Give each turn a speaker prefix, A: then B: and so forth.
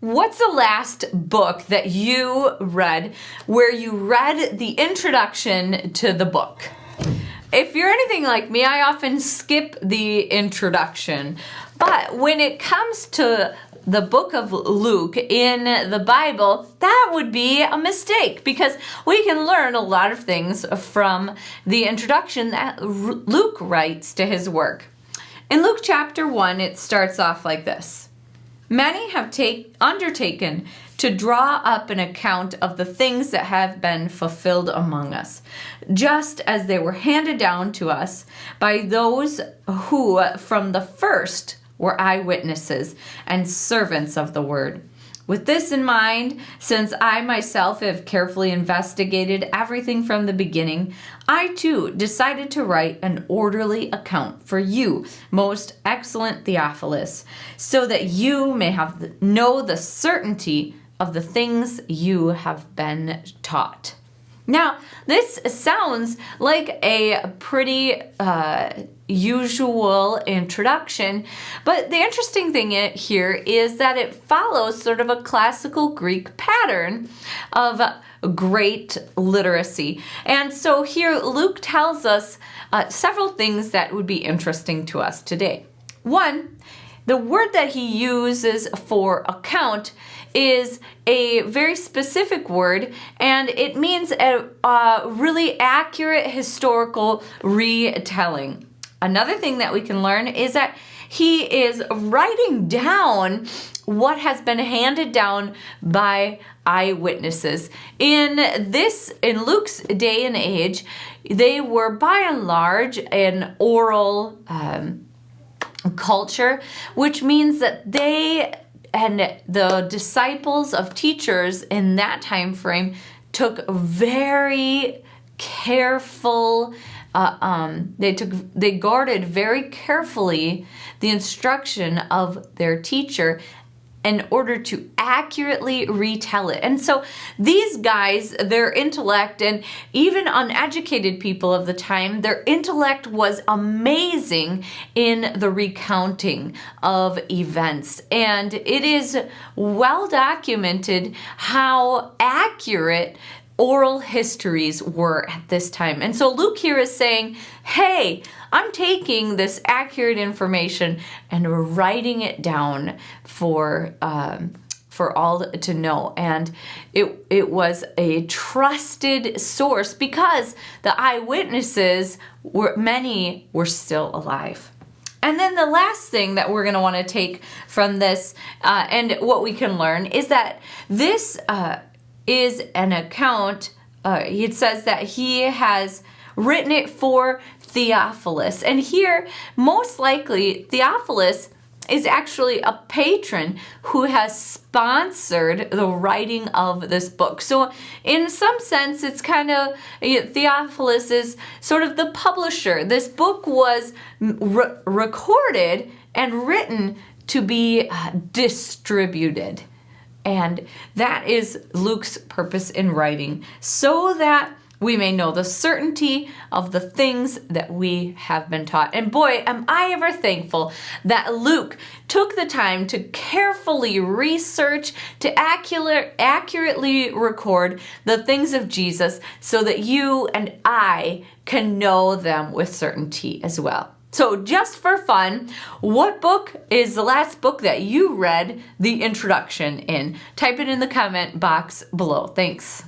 A: What's the last book that you read where you read the introduction to the book? If you're anything like me, I often skip the introduction. But when it comes to the book of Luke in the Bible, that would be a mistake because we can learn a lot of things from the introduction that Luke writes to his work. In Luke chapter 1, it starts off like this. Many have undertaken to draw up an account of the things that have been fulfilled among us, just as they were handed down to us by those who from the first were eyewitnesses and servants of the word. With this in mind, since I myself have carefully investigated everything from the beginning, I too decided to write an orderly account for you, most excellent Theophilus, so that you may know the certainty of the things you have been taught. Now, this sounds like a pretty usual introduction, but the interesting thing here is that it follows sort of a classical Greek pattern of great literacy. And so here Luke tells us several things that would be interesting to us today. One, the word that he uses for account is a very specific word, and it means a really accurate historical retelling. Another thing that we can learn is that he is writing down what has been handed down by eyewitnesses. In Luke's day and age, they were by and large an oral culture, which means that they and the disciples of teachers in that time frame took very careful they guarded very carefully the instruction of their teacher in order to accurately retell it. And so these guys, their intellect, and even uneducated people of the time, their intellect was amazing in the recounting of events. And it is well documented how accurate oral histories were at this time. And so Luke here is saying, hey, I'm taking this accurate information and writing it down for all to know. And it was a trusted source because the eyewitnesses many were still alive. And then the last thing that we're going to want to take from this and what we can learn is that this is an account. It says that he has written it for Theophilus. And here, most likely, Theophilus is actually a patron who has sponsored the writing of this book. So in some sense, it's kind of, Theophilus is sort of the publisher. This book was recorded and written to be distributed. And that is Luke's purpose in writing, so that we may know the certainty of the things that we have been taught. And boy, am I ever thankful that Luke took the time to carefully research, to accurately record the things of Jesus so that you and I can know them with certainty as well. So just for fun, what book is the last book that you read the introduction in? Type it in the comment box below. Thanks.